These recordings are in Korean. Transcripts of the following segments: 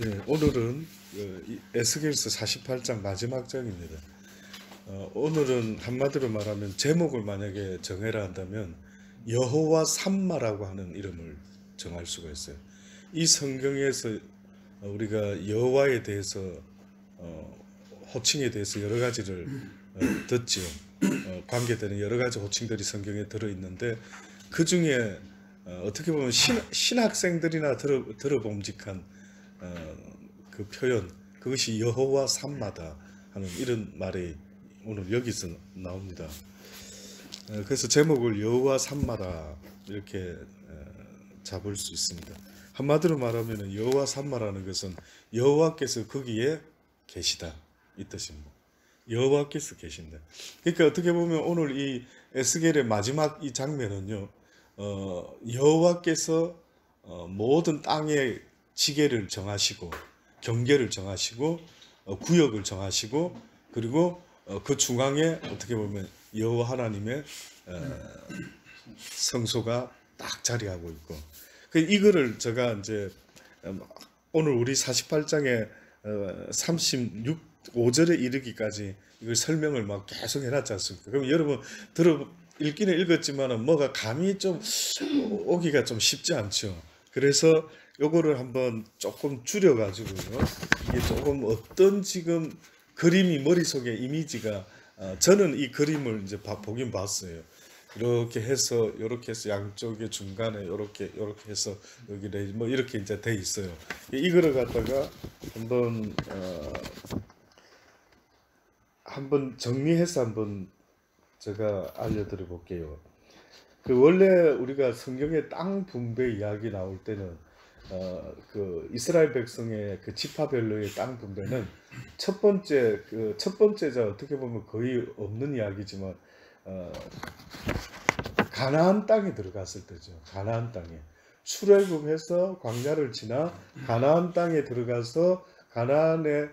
네, 오늘은 에스겔서 48장 마지막 장입니다. 오늘은 한마디로 말하면 제목을 만약에 정해라 한다면 여호와 삼마라고 하는 이름을 정할 수가 있어요. 이 성경에서 우리가 여호와에 대해서 호칭에 대해서 여러 가지를 듣지요. 관계되는 여러 가지 호칭들이 성경에 들어있는데 그 중에 어떻게 보면 신학생들이나 들어봄직한 그 표현, 그것이 여호와 삼마다 하는 이런 말이 오늘 여기서 나옵니다. 그래서 제목을 여호와 삼마다 이렇게 잡을 수 있습니다. 한마디로 말하면 여호와 삼마라는 것은 여호와께서 거기에 계시다 이 뜻입니다. 여호와께서 계신다. 그러니까 어떻게 보면 오늘 이 에스겔의 마지막 이 장면은요, 여호와께서 모든 땅의 지계를 정하시고 경계를 정하시고 구역을 정하시고 그리고 그 중앙에 어떻게 보면 여호와 하나님의 성소가 딱 자리하고 있고, 이거를 제가 이제 오늘 우리 48장에 5절에 이르기까지 이걸 설명을 막 계속 해놨지 않습니까? 그럼 여러분 읽기는 읽었지만 뭐가 감이 좀 오기가 좀 쉽지 않죠. 그래서 요거를 한번 조금 줄여가지고요. 이게 조금 어떤 지금 그림이 머릿속에 이미지가, 저는 이 그림을 이제 보긴 봤어요. 이렇게 해서 양쪽에 중간에 이렇게 해서 여기 뭐 이렇게 이제 돼 있어요. 이거를 갖다가 한번 정리해서 한번 제가 알려드려 볼게요. 원래 우리가 성경의 땅 분배 이야기 나올 때는 그 이스라엘 백성의 그 지파별로의 땅 분배는 첫 번째자 어떻게 보면 거의 없는 이야기지만 가나안 땅에 들어갔을 때죠. 가나안 땅에 출애굽해서 광야를 지나 가나안 땅에 들어가서 가나안의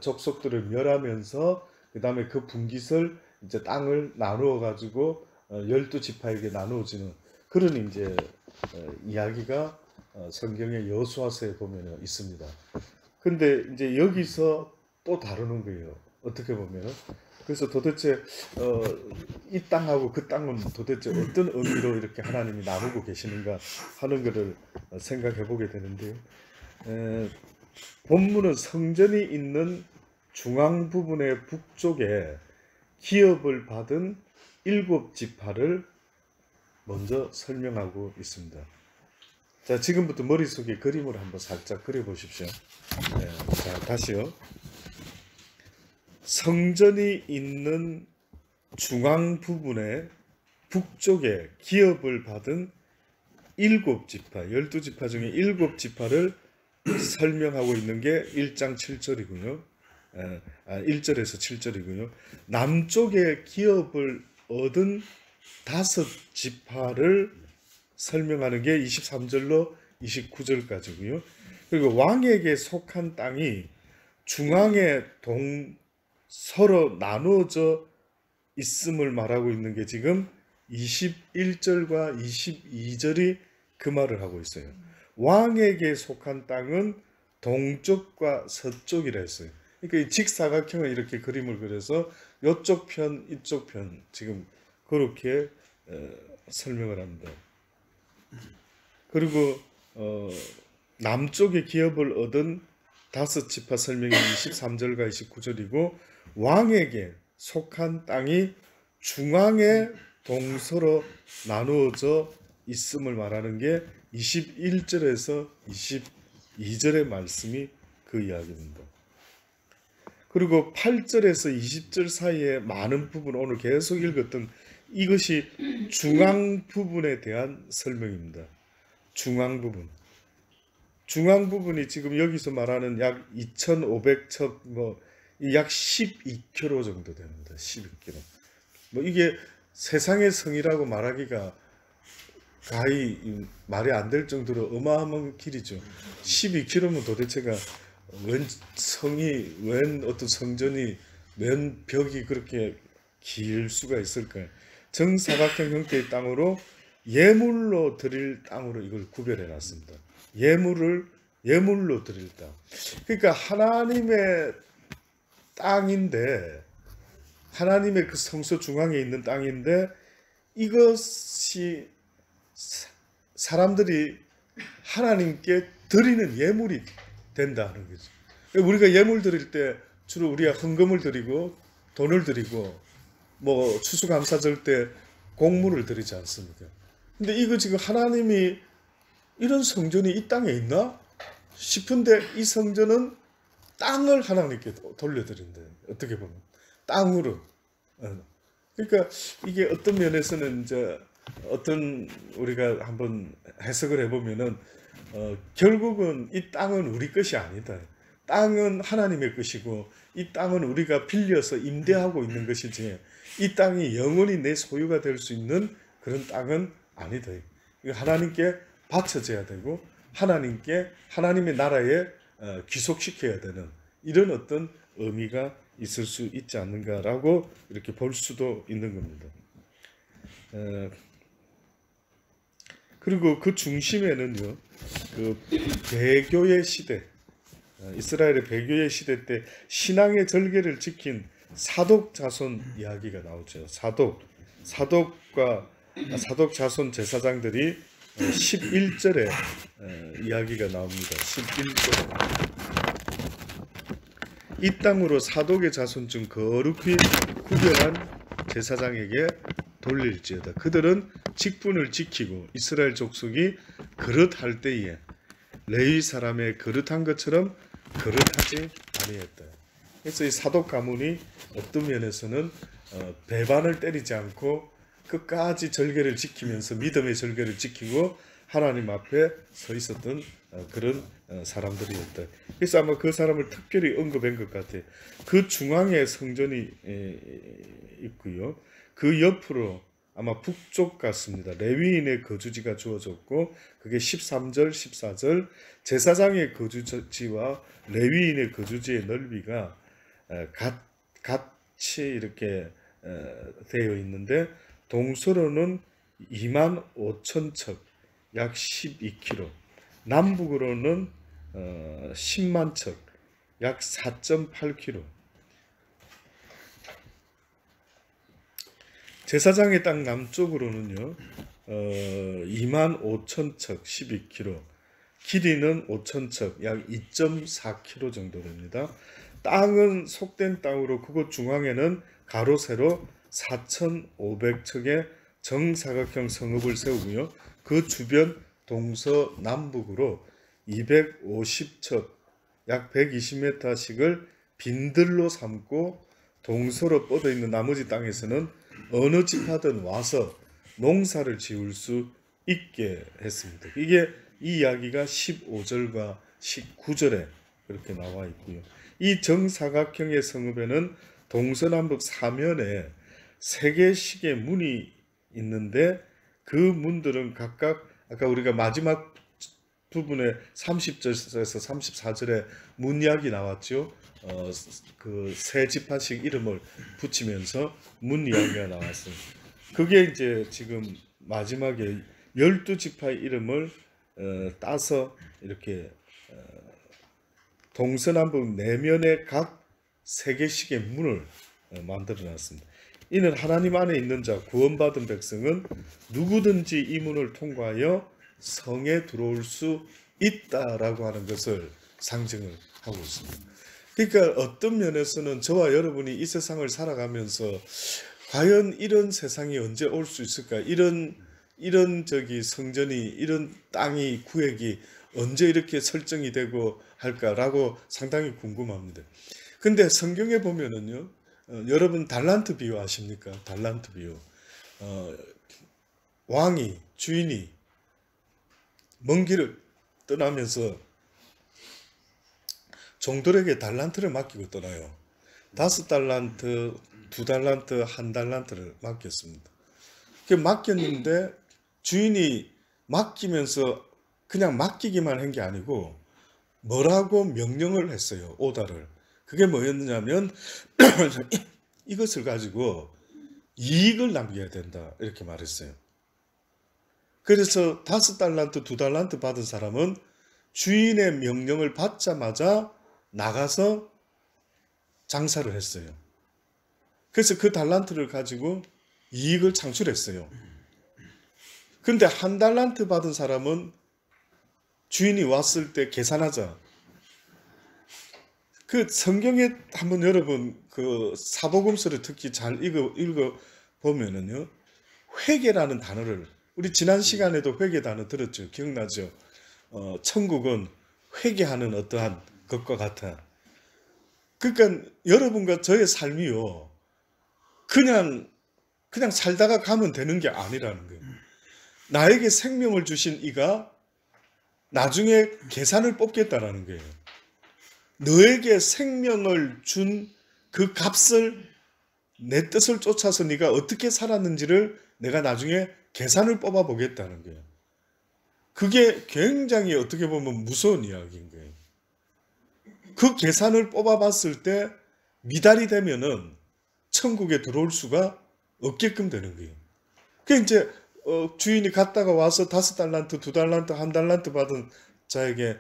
족속들을 멸하면서 그 다음에 그 분깃을 이제 땅을 나누어 가지고 12지파에게 나누어지는 그런 이제 이야기가 성경의 여호수아서에 보면 있습니다. 근데 이제 여기서 또 다루는 거예요. 어떻게 보면. 그래서 도대체 이 땅하고 그 땅은 도대체 어떤 의미로 이렇게 하나님이 나누고 계시는가 하는 것을 생각해 보게 되는데요. 본문은 성전이 있는 중앙 부분의 북쪽에 기업을 받은 7지파를 먼저 설명하고 있습니다. 자, 지금부터 머릿속에 그림을 한번 살짝 그려보십시오. 자, 다시요. 성전이 있는 중앙 부분의 북쪽에 기업을 받은 7지파, 12지파 중에 7지파를 설명하고 있는 게 1장 7절이고요. 1절에서 7절이고요. 남쪽에 기업을 얻은 5지파를 설명하는 게 23절로 29절까지고요. 그리고 왕에게 속한 땅이 중앙에 서로 나누어져 있음을 말하고 있는 게 지금 21절과 22절이 그 말을 하고 있어요. 왕에게 속한 땅은 동쪽과 서쪽이라 했어요. 그러니까 이 직사각형을 이렇게 그림을 그려서 이쪽 편, 이쪽 편 지금 그렇게 설명을 합니다. 그리고 남쪽에 기업을 얻은 5지파 설명이 23절과 29절이고 왕에게 속한 땅이 중앙에 동서로 나누어져 있음을 말하는 게 21절에서 22절의 말씀이 그 이야기입니다. 그리고 8절에서 20절 사이에 많은 부분, 오늘 계속 읽었던 이것이 중앙 부분에 대한 설명입니다. 중앙 부분. 중앙 부분이 지금 여기서 말하는 약 2,500첩, 약 12km 정도 됩니다. 12km. 이게 세상의 성이라고 말하기가 거의 말이 안 될 정도로 어마어마한 길이죠. 12km면 도대체가 웬 성이, 웬 어떤 성전이, 웬 벽이 그렇게 길 수가 있을까요? 정사각형 형태의 땅으로 예물로 드릴 땅으로 이걸 구별해 놨습니다. 예물을 예물로 드릴 땅. 그러니까 하나님의 땅인데, 하나님의 그 성소 중앙에 있는 땅인데, 이것이 사람들이 하나님께 드리는 예물이 된다는 거죠. 우리가 예물 드릴 때 주로 우리가 헌금을 드리고 돈을 드리고 뭐 추수감사절 때 곡물을 드리지 않습니까? 근데 이거 지금 하나님이 이런 성전이 이 땅에 있나 싶은데, 이 성전은 땅을 하나님께 돌려드린다. 어떻게 보면 땅으로. 그러니까 이게 어떤 면에서는 이제 어떤 우리가 한번 해석을 해보면은 결국은 이 땅은 우리 것이 아니다. 땅은 하나님의 것이고 이 땅은 우리가 빌려서 임대하고 있는 것이지, 이 땅이 영원히 내 소유가 될 수 있는 그런 땅은 아니다. 하나님께 바쳐져야 되고 하나님께, 하나님의 나라에 귀속시켜야 되는 이런 어떤 의미가 있을 수 있지 않는가라고 이렇게 볼 수도 있는 겁니다. 그리고 그 중심에는요, 그 배교의 시대, 이스라엘의 배교의 시대 때 신앙의 절개를 지킨 사독 자손 이야기가 나오죠. 사독 자손 제사장들이 11절에 이야기가 나옵니다. 11절에 이 땅으로 사독의 자손 중 거룩히 구별한 제사장에게 돌릴지어다. 그들은 직분을 지키고 이스라엘 족속이 그릇할 때에 레위 사람의 그릇한 것처럼 그릇하지 아니했다. 그래서 이 사독 가문이 어떤 면에서는 배반을 때리지 않고 끝까지 절개를 지키면서 믿음의 절개를 지키고 하나님 앞에 서 있었던 그런 사람들이었다. 그래서 아마 그 사람을 특별히 언급한 것 같아요. 그 중앙에 성전이 있고요. 그 옆으로 아마 북쪽 같습니다. 레위인의 거주지가 주어졌고, 그게 13절, 14절 제사장의 거주지와 레위인의 거주지의 넓이가 같이 이렇게 되어 있는데, 동서로는 25,000척, 약 12km, 남북으로는 10만 척, 약 4.8km. 제사장의 땅 남쪽으로는요, 25,000척, 12km, 길이는 5,000척, 약 2.4km 정도 됩니다. 땅은 속된 땅으로 그곳 중앙에는 가로 세로 4,500척의 정사각형 성읍을 세우고요. 그 주변 동서남북으로 250척, 약 120m씩을 빈들로 삼고, 동서로 뻗어 있는 나머지 땅에서는 어느 집 하든 와서 농사를 지을 수 있게 했습니다. 이게 이 이야기가 15절과 19절에 그렇게 나와 있고요. 이 정사각형의 성읍에는 동서남북 사면에 3개씩의 문이 있는데, 그 문들은 각각 아까 우리가 마지막 부분에 30절에서 34절에 문 이야기 나왔죠. 그 세 지파씩 이름을 붙이면서 문 이야기가 나왔어요. 그게 이제 지금 마지막에 12지파의 이름을 따서 이렇게 동서남북 내면에 각 3개씩의 문을 만들어 놨습니다. 이는 하나님 안에 있는 자, 구원받은 백성은 누구든지 이 문을 통과하여 성에 들어올 수 있다라고 하는 것을 상징을 하고 있습니다. 그러니까 어떤 면에서는 저와 여러분이 이 세상을 살아가면서 과연 이런 세상이 언제 올 수 있을까? 이런 성전이, 이런 땅이, 구획이 언제 이렇게 설정이 되고 할까라고 상당히 궁금합니다. 근데 성경에 보면은요, 여러분 달란트 비유 아십니까? 달란트 비유. 왕이, 주인이 먼 길을 떠나면서 종들에게 달란트를 맡기고 떠나요. 5달란트, 2달란트, 1달란트를 맡겼습니다. 맡겼는데 주인이 맡기면서 그냥 맡기기만 한 게 아니고 뭐라고 명령을 했어요. 오다를. 그게 뭐였냐면 이것을 가지고 이익을 남겨야 된다, 이렇게 말했어요. 그래서 5달란트, 2달란트 받은 사람은 주인의 명령을 받자마자 나가서 장사를 했어요. 그래서 그 달란트를 가지고 이익을 창출했어요. 근데 한 달란트 받은 사람은 주인이 왔을 때 계산하자. 그 성경에 한번 여러분 그 사복음서를 특히 잘 읽어 보면은요, 회개라는 단어를, 우리 지난 시간에도 회개 단어 들었죠. 기억나죠? 천국은 회개하는 어떠한 것과 같아. 그러니까 여러분과 저의 삶이요, 그냥 살다가 가면 되는 게 아니라는 거예요. 나에게 생명을 주신 이가 나중에 계산을 뽑겠다라는 거예요. 너에게 생명을 준 그 값을, 내 뜻을 쫓아서 네가 어떻게 살았는지를 내가 나중에 계산을 뽑아 보겠다는 거예요. 그게 굉장히 어떻게 보면 무서운 이야기인 거예요. 그 계산을 뽑아 봤을 때 미달이 되면은 천국에 들어올 수가 없게끔 되는 거예요. 그 이제 주인이 갔다가 와서 5달란트, 2달란트, 1달란트 받은 자에게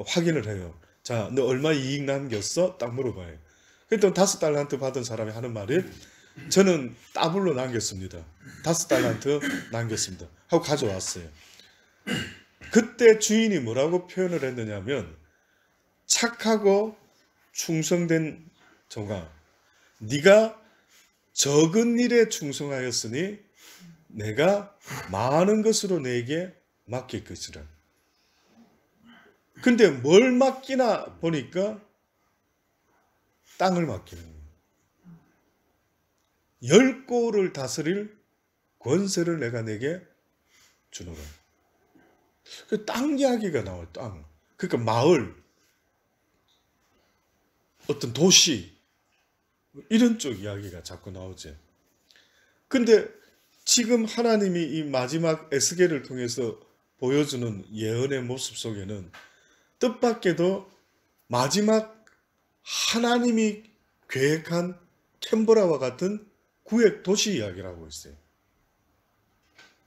확인을 해요. 자, 너 얼마 이익 남겼어? 딱 물어봐요. 그랬더니 5달란트 받은 사람이 하는 말이, 저는 더블로 남겼습니다. 5달란트 남겼습니다. 하고 가져왔어요. 그때 주인이 뭐라고 표현을 했느냐면, 착하고 충성된 종아, 네가 적은 일에 충성하였으니 내가 많은 것으로 내게 맡길 것이라. 근데 뭘 맡기나 보니까 땅을 맡기는 거예요. 10고를 다스릴 권세를 내가 내게 주노라. 그 땅 이야기가 나와요. 땅. 그러니까 마을, 어떤 도시, 이런 쪽 이야기가 자꾸 나오죠. 근데 지금 하나님이 이 마지막 에스겔을 통해서 보여주는 예언의 모습 속에는 뜻밖에도 마지막 하나님이 계획한 캔버라와 같은 구획 도시 이야기를 하고 있어요.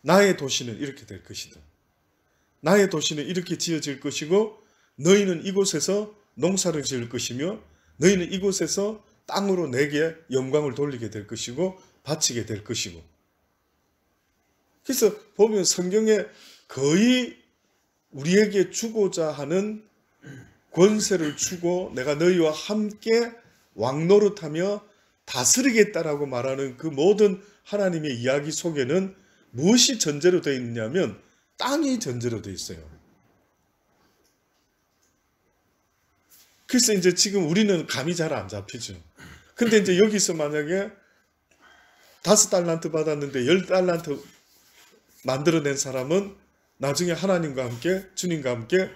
나의 도시는 이렇게 될 것이다. 나의 도시는 이렇게 지어질 것이고, 너희는 이곳에서 농사를 지을 것이며, 너희는 이곳에서 땅으로 내게 영광을 돌리게 될 것이고 바치게 될 것이고. 그래서 보면 성경에 거의 우리에게 주고자 하는 권세를 주고 내가 너희와 함께 왕노릇하며 다스리겠다라고 말하는 그 모든 하나님의 이야기 속에는 무엇이 전제로 되어 있느냐면 땅이 전제로 되어 있어요. 그래서 이제 지금 우리는 감이 잘 안 잡히죠. 근데 이제 여기서 만약에 5달란트 받았는데 10달란트 만들어낸 사람은 나중에 하나님과 함께, 주님과 함께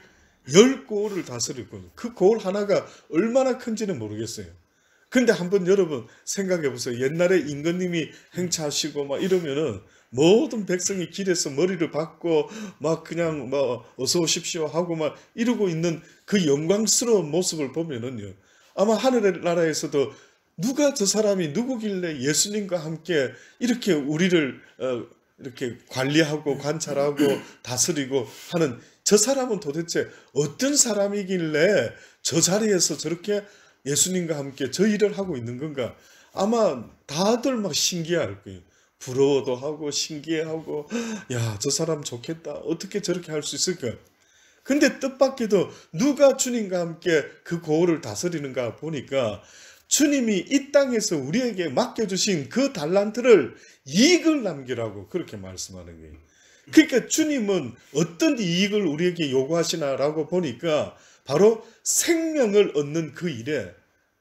10고을을 다스릴 거예요. 그 고을 하나가 얼마나 큰지는 모르겠어요. 근데 한번 여러분 생각해 보세요. 옛날에 임금님이 행차하시고 막 이러면은 모든 백성이 길에서 머리를 박고 막 그냥 뭐 어서 오십시오 하고 막 이러고 있는 그 영광스러운 모습을 보면은요, 아마 하늘나라에서도 누가 저 사람이 누구길래 예수님과 함께 이렇게 우리를 이렇게 관리하고 관찰하고 다스리고 하는, 저 사람은 도대체 어떤 사람이길래 저 자리에서 저렇게 예수님과 함께 저 일을 하고 있는 건가? 아마 다들 막 신기할 거예요. 부러워도 하고 신기해하고, 야, 저 사람 좋겠다. 어떻게 저렇게 할 수 있을까? 근데 뜻밖에도 누가 주님과 함께 그 고을을 다스리는가 보니까 주님이 이 땅에서 우리에게 맡겨주신 그 달란트를 이익을 남기라고 그렇게 말씀하는 거예요. 그러니까 주님은 어떤 이익을 우리에게 요구하시나라고 보니까 바로 생명을 얻는 그 일에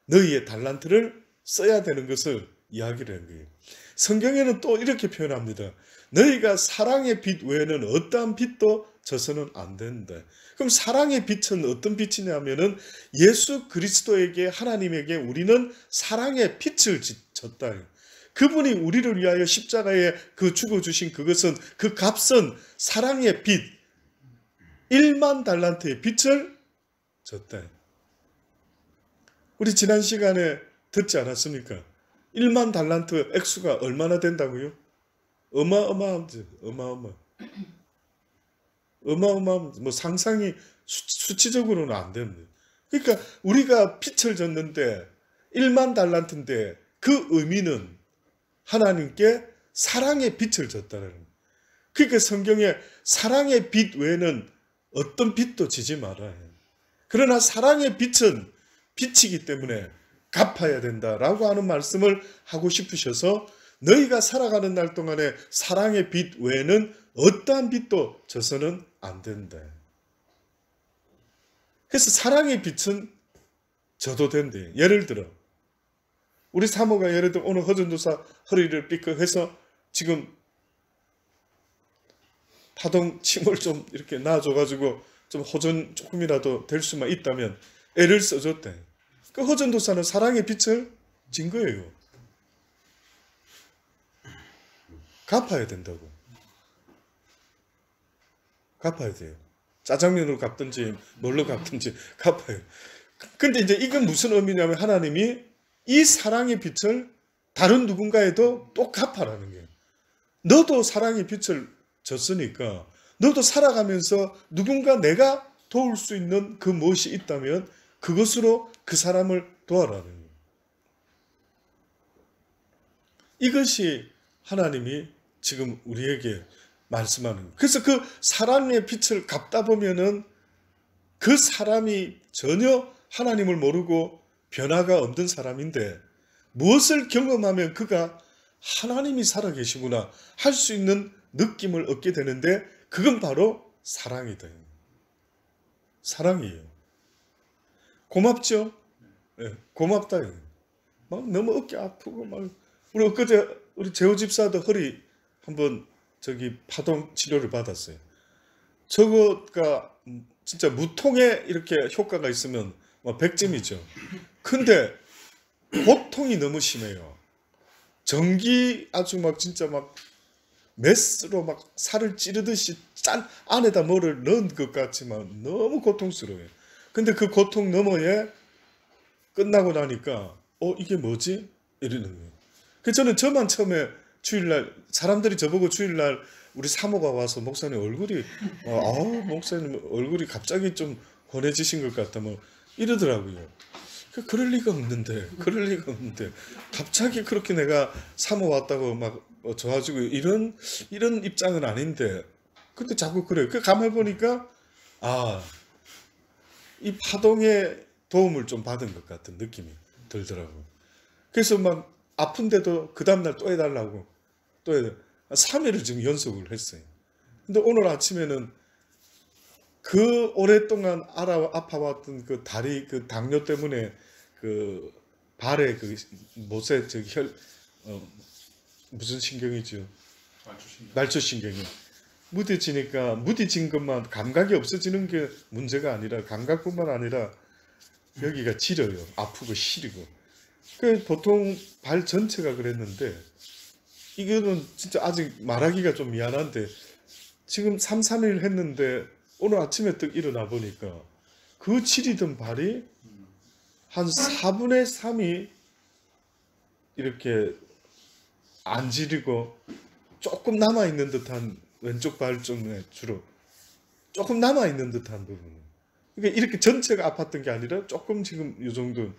너희의 달란트를 써야 되는 것을 이야기를 한 거예요. 성경에는 또 이렇게 표현합니다. 너희가 사랑의 빛 외에는 어떠한 빛도 져서는 안 된다. 그럼 사랑의 빛은 어떤 빛이냐면은 예수 그리스도에게, 하나님에게 우리는 사랑의 빛을 졌다. 그분이 우리를 위하여 십자가에 그 죽어주신 그것은, 그 값은 사랑의 빛, 1만 달란트의 빛을 졌다. 우리 지난 시간에 듣지 않았습니까? 1만 달란트 액수가 얼마나 된다고요? 어마어마합니다. 어마어마합니다. 뭐 상상이 수치적으로는 안 됩니다. 그러니까 우리가 빛을 줬는데 1만 달란트인데 그 의미는 하나님께 사랑의 빛을 줬다는 거예요. 그러니까 성경에 사랑의 빛 외에는 어떤 빛도 지지 말아야 해요. 그러나 사랑의 빛은 빛이기 때문에 갚아야 된다라고 하는 말씀을 하고 싶으셔서 너희가 살아가는 날 동안에 사랑의 빛 외에는 어떠한 빛도 져서는 안 된다. 그래서 사랑의 빛은 져도 된대. 예를 들어 우리 사모가 예를 들어 오늘 허전도사 허리를 삐끗해서 지금 파동 침을 좀 이렇게 놔줘가지고 좀 호전 조금이라도 될 수만 있다면 애를 써줬대. 그 허전도사는 사랑의 빛을 진 거예요. 갚아야 된다고. 갚아야 돼요. 짜장면으로 갚든지 뭘로 갚든지 갚아요. 근데 이제 이건 무슨 의미냐면 하나님이 이 사랑의 빛을 다른 누군가에도 또 갚아라는 거예요. 너도 사랑의 빛을 줬으니까 너도 살아가면서 누군가 내가 도울 수 있는 그 무엇이 있다면 그것으로 그 사람을 도와라는 거예요. 이것이 하나님이 지금 우리에게 말씀하는 거예요. 그래서 그 사랑의 빛을 갚다 보면은 그 사람이 전혀 하나님을 모르고 변화가 없는 사람인데 무엇을 경험하면 그가 하나님이 살아계시구나 할 수 있는 느낌을 얻게 되는데 그건 바로 사랑이다. 사랑이에요. 고맙죠? 네, 고맙다. 막 너무 어깨 아프고 막 우리 엊그제 우리 재호 집사도 허리 한번 저기 파동 치료를 받았어요. 저거가 진짜 무통에 이렇게 효과가 있으면 막 100점이죠. 근데 고통이 너무 심해요. 전기 아주 막 진짜 막 메스로 막 살을 찌르듯이 짠 안에다 뭐를 넣은 것 같지만 너무 고통스러워요. 근데 그 고통 너머에 끝나고 나니까 이게 뭐지? 이러는 거예요. 그래서 저만 처음에 주일날 사람들이 저보고 주일날 우리 사모가 와서 목사님 얼굴이 목사님 얼굴이 갑자기 좀 환해지신 것 같다 뭐 이러더라고요. 그럴 리가 없는데 갑자기 그렇게 내가 사모 왔다고 막 좋아지고 이런 입장은 아닌데 근데 자꾸 그래요. 그 가만히 보니까 이 파동에 도움을 좀 받은 것 같은 느낌이 들더라고요. 그래서 막 아픈데도 그 다음날 또 해달라고 또 3일을 지금 연속을 했어요. 근데 오늘 아침에는 그 오랫동안 아파왔던 그 다리 그 당뇨 때문에 그 발에 그 못에 저기 무슨 신경이죠? 말초신경이 무뎌지니까 무뎌진 것만 감각이 없어지는 게 문제가 아니라 감각뿐만 아니라 여기가 지려요. 아프고 시리고. 그 보통 발 전체가 그랬는데 이거는 진짜 아직 말하기가 좀 미안한데 지금 3, 4일 했는데 오늘 아침에 딱 일어나 보니까 그 지리던 발이 한 4분의 3이 이렇게 안 지리고 조금 남아있는 듯한 왼쪽 발 쪽에 주로 조금 남아있는 듯한 부분. 그러니까 이렇게 전체가 아팠던 게 아니라 조금 지금 이 정도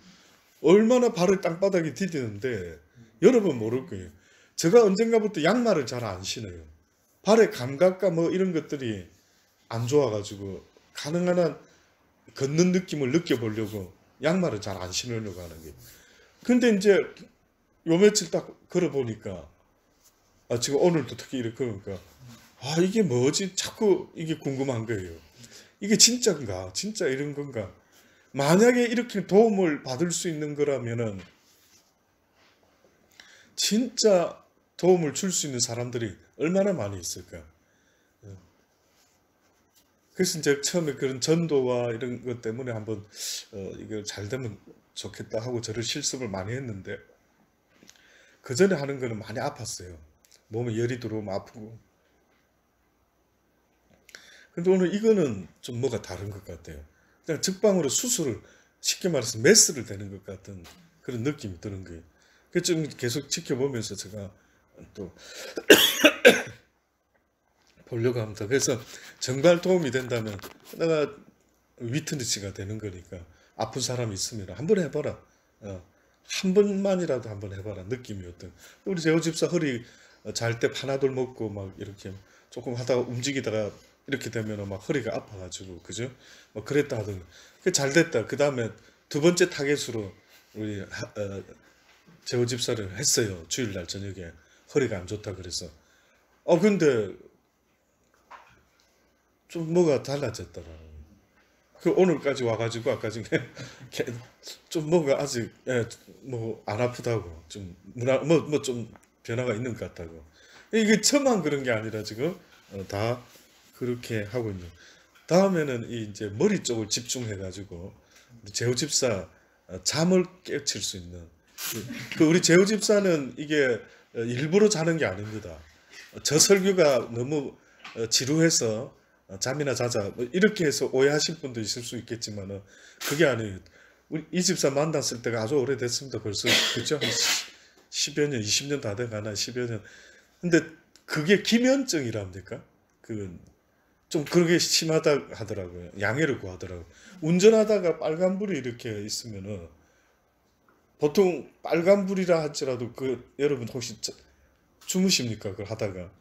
얼마나 발을 땅바닥에 디디는데 여러분 모를 거예요. 제가 언젠가부터 양말을 잘 안 신어요. 발의 감각과 뭐 이런 것들이 안 좋아가지고 가능한 한 걷는 느낌을 느껴보려고 양말을 잘 안 신으려고 하는 게. 근데 이제 요 며칠 딱 걸어보니까 지금 오늘도 특히 이렇게 그러니까 이게 뭐지? 자꾸 이게 궁금한 거예요. 이게 진짜인가? 진짜 이런 건가? 만약에 이렇게 도움을 받을 수 있는 거라면은 진짜 도움을 줄 수 있는 사람들이 얼마나 많이 있을까? 그래서 이제 처음에 그런 전도와 이런 것 때문에 한번 이거 잘 되면 좋겠다 하고 저를 실습을 많이 했는데 그 전에 하는 거는 많이 아팠어요. 몸에 열이 들어오면 아프고. 근데 오늘 이거는 좀 뭐가 다른 것 같아요. 그냥 trực 방으로 수술을 쉽게 말해서 메스를 대는 것 같은 그런 느낌이 드는 거예요. 그래서 좀 계속 지켜보면서 제가 또 보려고 합니다. 그래서 정말 도움이 된다면 내가 위트니스가 되는 거니까 아픈 사람이 있으면 한번 해봐라. 한 번만이라도 한번 해봐라. 느낌이 어떤. 우리 재호 집사 허리 잘 때 파나돌 먹고 막 이렇게 조금 하다가 움직이다가 이렇게 되면 막 허리가 아파가지고 그죠? 뭐 그랬다 하더니 잘 됐다. 그 다음에 두 번째 타겟으로 우리 재호 집사를 했어요. 주일날 저녁에 허리가 안 좋다 그래서. 근데 좀 뭐가 달라졌더라. 그 오늘까지 와가지고 아까 전에 좀 뭔가 아직 뭐 안 아프다고 좀 뭐 좀 변화가 있는 것 같다고. 이게 저만 그런 게 아니라 지금 다 그렇게 하고 있는. 다음에는 이제 머리 쪽을 집중해가지고 우리 재호 집사 잠을 깨칠 수 있는. 그 우리 재호 집사는 이게 일부러 자는 게 아닙니다. 저 설교가 너무 지루해서 잠이나 자자 뭐 이렇게 해서 오해하실 분도 있을 수 있겠지만은 그게 아니에요. 우리 이 집사 만났을 때가 아주 오래됐습니다. 벌써 그죠? 한 10여 년, 20년 다 돼가나 10여 년. 근데 그게 기면증이랍니까? 좀 그게 심하다 하더라고요. 양해를 구하더라고요. 운전하다가 빨간불이 이렇게 있으면은 보통 빨간불이라 할지라도 여러분 혹시 주무십니까? 그걸 하다가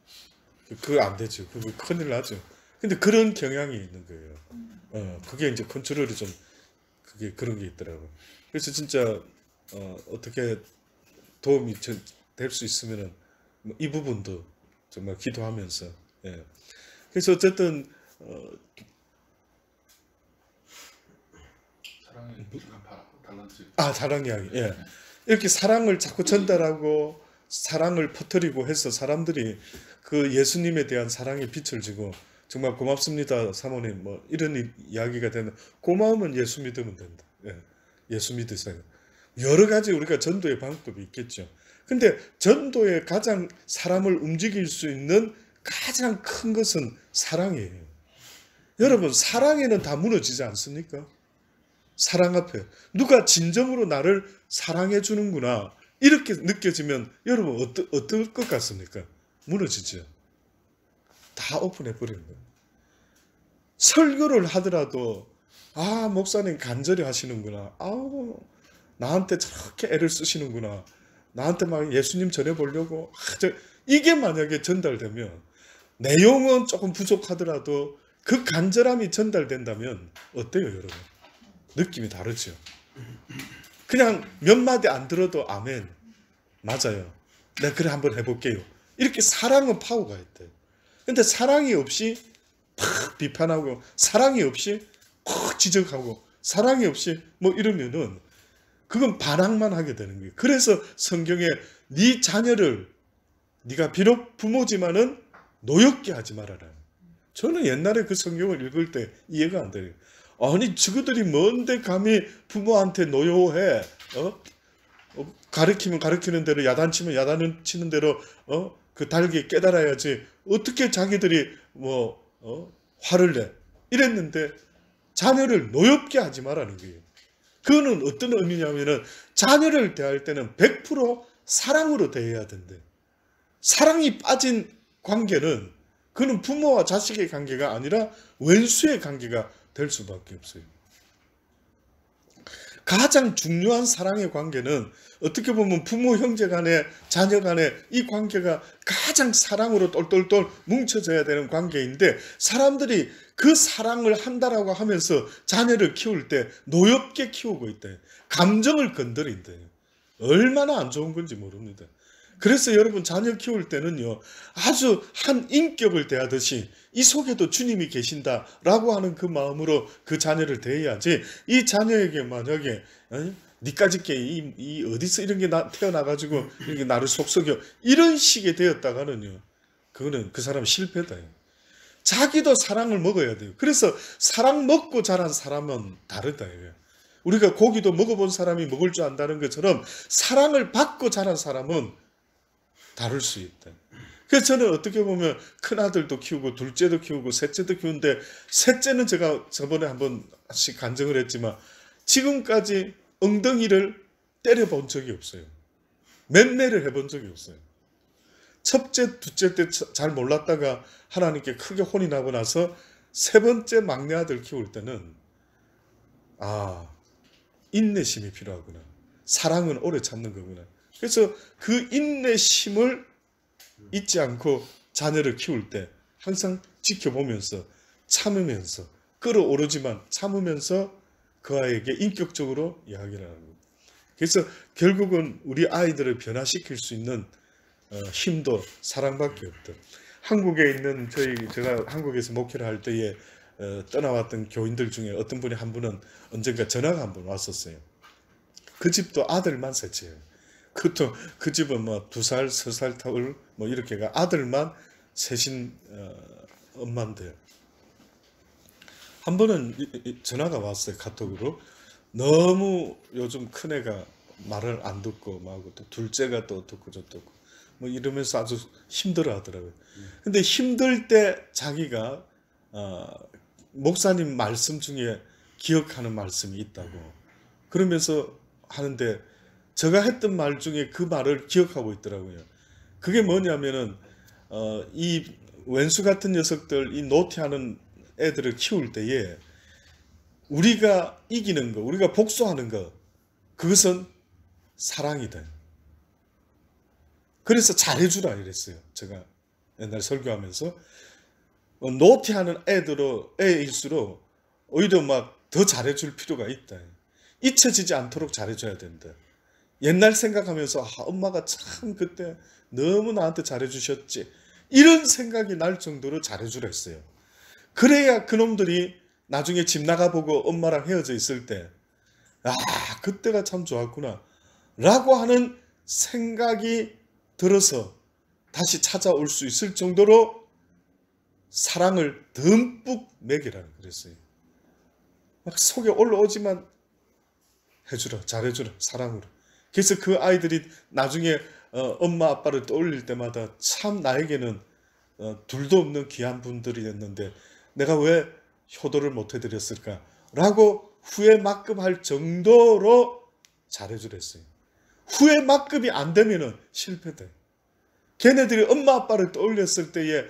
그거 안 되죠. 그거 큰일 나죠. 근데 그런 경향이 있는 거예요. 그게 이제 컨트롤이 좀 그게 그런 게 있더라고요. 그래서 진짜 어떻게 도움이 될 수 있으면은 이 부분도 정말 기도하면서 그래서 어쨌든 사랑의 밸런스. 사랑 이야기. 이렇게 사랑을 자꾸 전달하고 사랑을 퍼뜨리고 해서 사람들이 그 예수님에 대한 사랑의 빛을 지고 정말 고맙습니다 사모님 뭐 이런 이야기가 되는 고마우면 예수 믿으면 된다. 예수 믿으세요. 여러 가지 우리가 전도의 방법이 있겠죠. 근데 전도에 가장 사람을 움직일 수 있는 가장 큰 것은 사랑이에요. 여러분 사랑에는 다 무너지지 않습니까? 사랑 앞에 누가 진정으로 나를 사랑해 주는구나 이렇게 느껴지면 여러분 어떨 것 같습니까? 무너지죠. 다 오픈해 버리는 거예요. 설교를 하더라도 목사님 간절히 하시는구나. 나한테 저렇게 애를 쓰시는구나. 나한테 막 예수님 전해보려고. 이게 만약에 전달되면 내용은 조금 부족하더라도 그 간절함이 전달된다면 어때요 여러분? 느낌이 다르죠. 그냥 몇 마디 안 들어도 아멘. 맞아요. 내가 그래 한번 해볼게요. 이렇게 사랑은 파워가 있대요. 근데 사랑이 없이 팍 비판하고 사랑이 없이 팍 지적하고 사랑이 없이 뭐 이러면은 그건 반항만 하게 되는 거예요. 그래서 성경에 네 자녀를 네가 비록 부모지만은 노엽게 하지 말아라. 저는 옛날에 그 성경을 읽을 때 이해가 안 돼요. 아니 저들이 뭔데 감히 부모한테 노여해? 가르치면 가르치는 대로 야단치면 야단치는 대로 그 달게 깨달아야지. 어떻게 자기들이 화를 내? 이랬는데 자녀를 노엽게 하지 말라는 거예요. 그거는 어떤 의미냐면은 자녀를 대할 때는 100% 사랑으로 대해야 된대. 사랑이 빠진 관계는 그는 부모와 자식의 관계가 아니라 원수의 관계가 될 수밖에 없어요. 가장 중요한 사랑의 관계는 어떻게 보면 부모, 형제 간에 자녀 간에 이 관계가 가장 사랑으로 똘똘똘 뭉쳐져야 되는 관계인데 사람들이 그 사랑을 한다라고 하면서 자녀를 키울 때 노엽게 키우고 있대. 감정을 건드린대. 얼마나 안 좋은 건지 모릅니다. 그래서 여러분 자녀 키울 때는요 아주 한 인격을 대하듯이 이 속에도 주님이 계신다라고 하는 그 마음으로 그 자녀를 대해야지. 이 자녀에게 만약에 니까짓 게 이 어디서 이런 게 태어나가지고 이렇게 나를 속썩여 이런 식이 되었다가는요 그거는 그 사람 실패다. 자기도 사랑을 먹어야 돼요. 그래서 사랑 먹고 자란 사람은 다르다. 우리가 고기도 먹어본 사람이 먹을 줄 안다는 것처럼 사랑을 받고 자란 사람은 다를 수 있다. 그래서 저는 어떻게 보면 큰아들도 키우고 둘째도 키우고 셋째도 키우는데 셋째는 제가 저번에 한 번씩 간증을 했지만 지금까지 엉덩이를 때려본 적이 없어요. 맴매를 해본 적이 없어요. 첫째, 둘째 때 잘 몰랐다가 하나님께 크게 혼이 나고 나서 세 번째 막내 아들 키울 때는 아, 인내심이 필요하구나. 사랑은 오래 참는 거구나. 그래서 그 인내심을 잊지 않고 자녀를 키울 때 항상 지켜보면서 참으면서 끌어오르지만 참으면서 그 아이에게 인격적으로 이야기를 하는 거예요. 그래서 결국은 우리 아이들을 변화시킬 수 있는 힘도 사랑밖에 없다. 한국에 있는 제가 한국에서 목회를 할 때에 떠나왔던 교인들 중에 어떤 분이 한 분은 언젠가 전화가 한 번 왔었어요. 그 집도 아들만 셋이에요. 그것도 그 집은 뭐 2살, 3살 터울 뭐 이렇게가 아들만 셋인 엄마인데 한 번은 전화가 왔어요. 카톡으로. 너무 요즘 큰애가 말을 안 듣고 막 또 둘째가 또 어떻고 저떻고 뭐 이러면서 아주 힘들어 하더라고요. 근데 힘들 때 자기가 목사님 말씀 중에 기억하는 말씀이 있다고 그러면서 하는데 제가 했던 말 중에 그 말을 기억하고 있더라고요. 그게 뭐냐면은 이 왼수 같은 녀석들 이 노티하는 애들을 키울 때에 우리가 이기는 거, 우리가 복수하는 거 그것은 사랑이다. 그래서 잘해주라 이랬어요. 제가 옛날 설교하면서 노티하는 애일수록 오히려 막 더 잘해줄 필요가 있다. 잊혀지지 않도록 잘해줘야 된다. 옛날 생각하면서 엄마가 참 그때 너무 나한테 잘해주셨지 이런 생각이 날 정도로 잘해주라 했어요. 그래야 그놈들이 나중에 집 나가보고 엄마랑 헤어져 있을 때 그때가 참 좋았구나 라고 하는 생각이 들어서 다시 찾아올 수 있을 정도로 사랑을 듬뿍 먹이라고 그랬어요. 막 속에 올라오지만 해주라, 잘해주라, 사랑으로. 그래서 그 아이들이 나중에 엄마 아빠를 떠올릴 때마다 참 나에게는 둘도 없는 귀한 분들이었는데 내가 왜 효도를 못 해드렸을까 라고 후회막급할 정도로 잘해주랬어요. 후회막급이 안 되면은 실패돼. 걔네들이 엄마 아빠를 떠올렸을 때에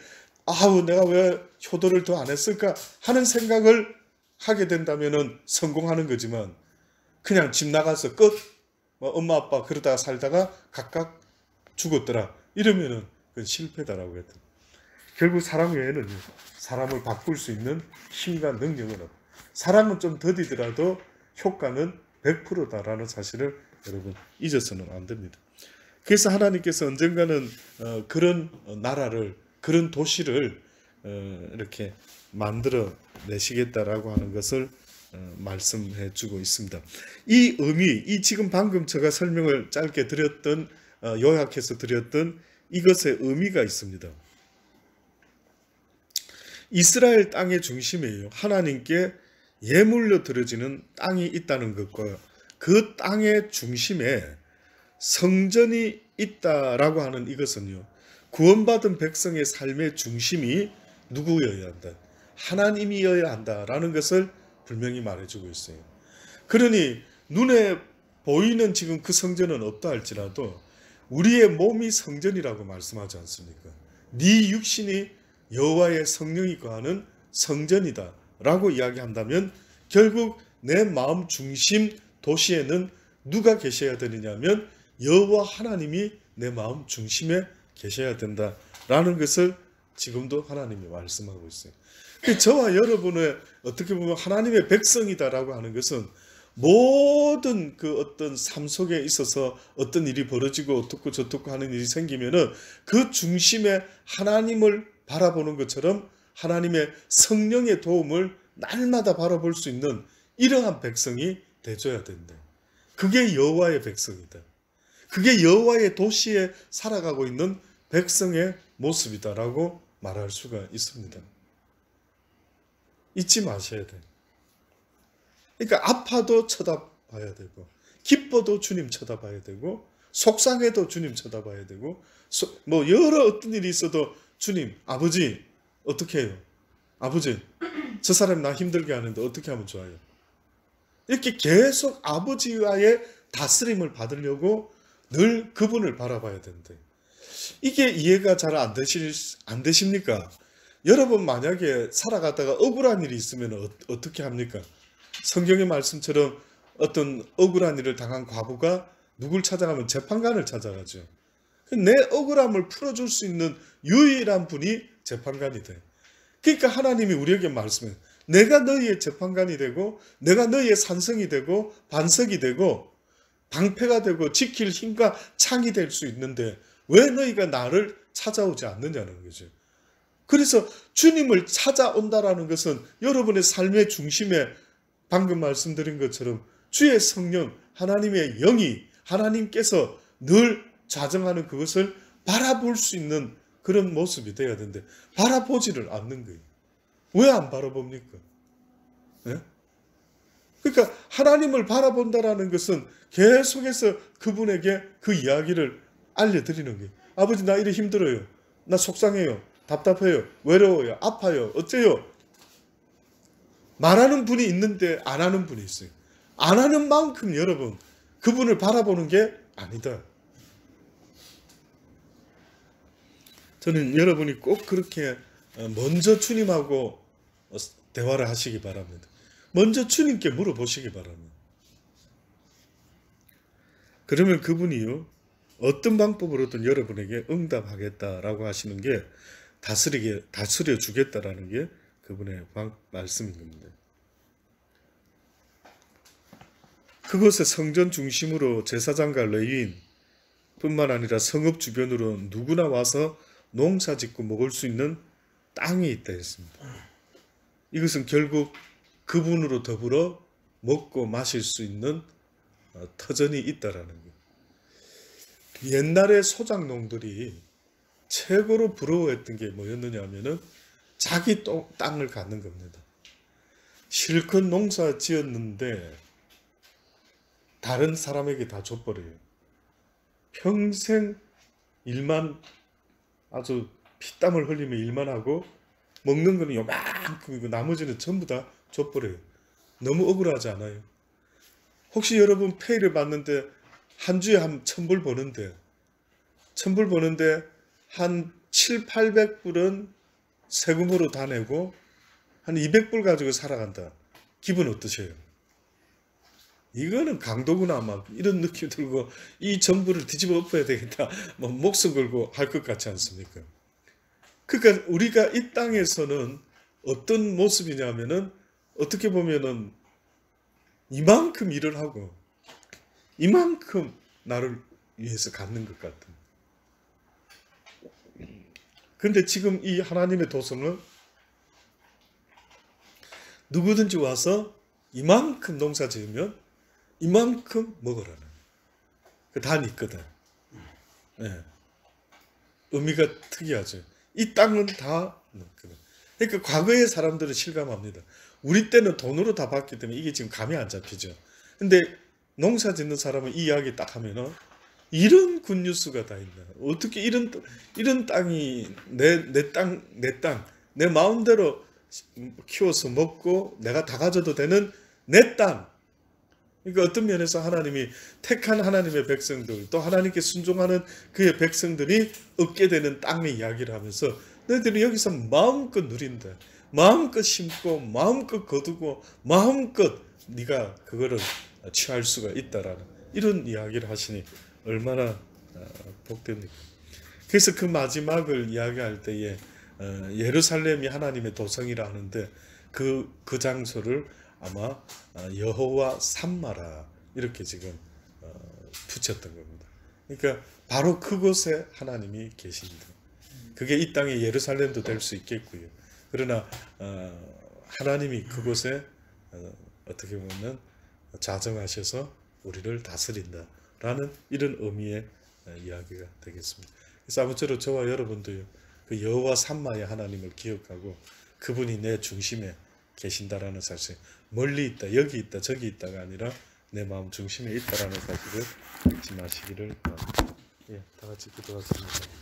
내가 왜 효도를 더 안 했을까 하는 생각을 하게 된다면은 성공하는 거지만 그냥 집 나가서 끝. 엄마 아빠 그러다가 살다가 각각 죽었더라. 이러면은 그건 실패다라고 했던. 결국 사랑 외에는 사람을 바꿀 수 있는 힘과 능력은 없다. 사랑은 좀 더디더라도 효과는 100%다라는 사실을 여러분 잊어서는 안 됩니다. 그래서 하나님께서 언젠가는 그런 나라를 그런 도시를 이렇게 만들어 내시겠다라고 하는 것을 말씀해 주고 있습니다. 이 의미, 이 지금 방금 제가 설명을 짧게 드렸던 요약해서 드렸던 이것의 의미가 있습니다. 이스라엘 땅의 중심이에요. 하나님께 예물로 드려지는 땅이 있다는 것과 그 땅의 중심에 성전이 있다라고 하는 이것은요. 구원받은 백성의 삶의 중심이 누구여야 한다? 하나님이어야 한다라는 것을 분명히 말해주고 있어요. 그러니 눈에 보이는 지금 그 성전은 없다 할지라도 우리의 몸이 성전이라고 말씀하지 않습니까? 네 육신이 여호와의 성령이 거하는 성전이다 라고 이야기한다면 결국 내 마음 중심 도시에는 누가 계셔야 되느냐면 여호와 하나님이 내 마음 중심에 계셔야 된다라는 것을 지금도 하나님이 말씀하고 있어요. 저와 여러분의 어떻게 보면 하나님의 백성이다라고 하는 것은 모든 그 어떤 삶 속에 있어서 어떤 일이 벌어지고 어떻고 저떻고 하는 일이 생기면은 그 중심에 하나님을 바라보는 것처럼 하나님의 성령의 도움을 날마다 바라볼 수 있는 이러한 백성이 되줘야 된다. 그게 여호와의 백성이다. 그게 여호와의 도시에 살아가고 있는 백성의 모습이다라고 말할 수가 있습니다. 잊지 마셔야 돼요. 그러니까 아파도 쳐다봐야 되고 기뻐도 주님 쳐다봐야 되고 속상해도 주님 쳐다봐야 되고 뭐 여러 어떤 일이 있어도 주님, 아버지 어떻게 해요? 아버지 저 사람 나 힘들게 하는데 어떻게 하면 좋아요? 이렇게 계속 아버지와의 다스림을 받으려고 늘 그분을 바라봐야 된대. 이게 이해가 잘 안 되십니까? 여러분 만약에 살아가다가 억울한 일이 있으면 어떻게 합니까? 성경의 말씀처럼 어떤 억울한 일을 당한 과부가 누굴 찾아가면 재판관을 찾아가죠. 내 억울함을 풀어줄 수 있는 유일한 분이 재판관이 돼. 그러니까 하나님이 우리에게 말씀해요. 내가 너희의 재판관이 되고 내가 너희의 산성이 되고 반석이 되고 방패가 되고 지킬 힘과 창이 될 수 있는데 왜 너희가 나를 찾아오지 않느냐는 거죠. 그래서 주님을 찾아온다라는 것은 여러분의 삶의 중심에 방금 말씀드린 것처럼 주의 성령, 하나님의 영이 하나님께서 늘 좌정하는 그것을 바라볼 수 있는 그런 모습이 되어야 되는데 바라보지를 않는 거예요. 왜 안 바라봅니까? 네? 그러니까 하나님을 바라본다라는 것은 계속해서 그분에게 그 이야기를 알려드리는 거예요. 아버지 나 이래 힘들어요. 나 속상해요. 답답해요. 외로워요. 아파요. 어째요? 말하는 분이 있는데 안 하는 분이 있어요. 안 하는 만큼 여러분 그분을 바라보는 게 아니다. 저는 여러분이 꼭 그렇게 먼저 주님하고 대화를 하시기 바랍니다. 먼저 주님께 물어보시기 바랍니다. 그러면 그분이요 어떤 방법으로든 여러분에게 응답하겠다라고 하시는 게 다스려 주겠다라는 게 그분의 말씀인 겁니다. 그곳에 성전 중심으로 제사장과 레위인 뿐만 아니라 성읍 주변으로 누구나 와서 농사 짓고 먹을 수 있는 땅이 있다 했습니다. 이것은 결국 그분으로 더불어 먹고 마실 수 있는 터전이 있다라는 거예요. 옛날에 소작농들이 최고로 부러워했던 게 뭐였느냐 하면은 자기 땅을 갖는 겁니다. 실컷 농사 지었는데 다른 사람에게 다 줘버려요. 평생 일만 아주 피땀을 흘리며 일만 하고 먹는 거는 요만큼이고 나머지는 전부 다 줘버려요. 너무 억울하지 않아요? 혹시 여러분 페이를 받는데 한 주에 한 1,000불 버는데 1,000불 버는데 한 700~800불은 세금으로 다 내고 한 200불 가지고 살아간다. 기분 어떠세요? 이거는 강도구나 막 이런 느낌 들고 이 정부를 뒤집어 엎어야 되겠다. 뭐 목숨 걸고 할 것 같지 않습니까? 그러니까 우리가 이 땅에서는 어떤 모습이냐면은 어떻게 보면은 이만큼 일을 하고 이만큼 나를 위해서 갖는 것 같은. 근데 지금 이 하나님의 도성은 누구든지 와서 이만큼 농사 지으면 이만큼 먹으라는. 다 있거든. 네. 의미가 특이하죠. 이 땅은 다 있거든. 그러니까 과거의 사람들은 실감합니다. 우리 때는 돈으로 다 받기 때문에 이게 지금 감이 안 잡히죠. 근데 농사 짓는 사람은 이 이야기 딱 하면은 이런 굿뉴스가 다 있나. 어떻게 이런 땅이 내 땅, 내 마음대로 키워서 먹고 내가 다 가져도 되는 내 땅. 그러니까 어떤 면에서 하나님이 택한 하나님의 백성들 또 하나님께 순종하는 그의 백성들이 얻게 되는 땅의 이야기를 하면서 너희들이 여기서 마음껏 누린다. 마음껏 심고 마음껏 거두고 마음껏 네가 그거를 취할 수가 있다라는 이런 이야기를 하시니 얼마나 복됩니까? 그래서 그 마지막을 이야기할 때에 예루살렘이 하나님의 도성이라 하는데 그 장소를 아마 여호와 삼마라 이렇게 지금 붙였던 겁니다. 그러니까 바로 그곳에 하나님이 계십니다. 그게 이 땅의 예루살렘도 될 수 있겠고요. 그러나 하나님이 그곳에 어떻게 보면 자정하셔서 우리를 다스린다라는 이런 의미의 이야기가 되겠습니다. 그래서 아무쪼록 저와 여러분도요, 그 여호와 삼마의 하나님을 기억하고 그분이 내 중심에 계신다라는 사실, 멀리 있다, 여기 있다, 저기 있다가 아니라 내 마음 중심에 있다라는 사실을 잊지 마시기를 바랍니다. 예, 다 같이 기도하겠습니다.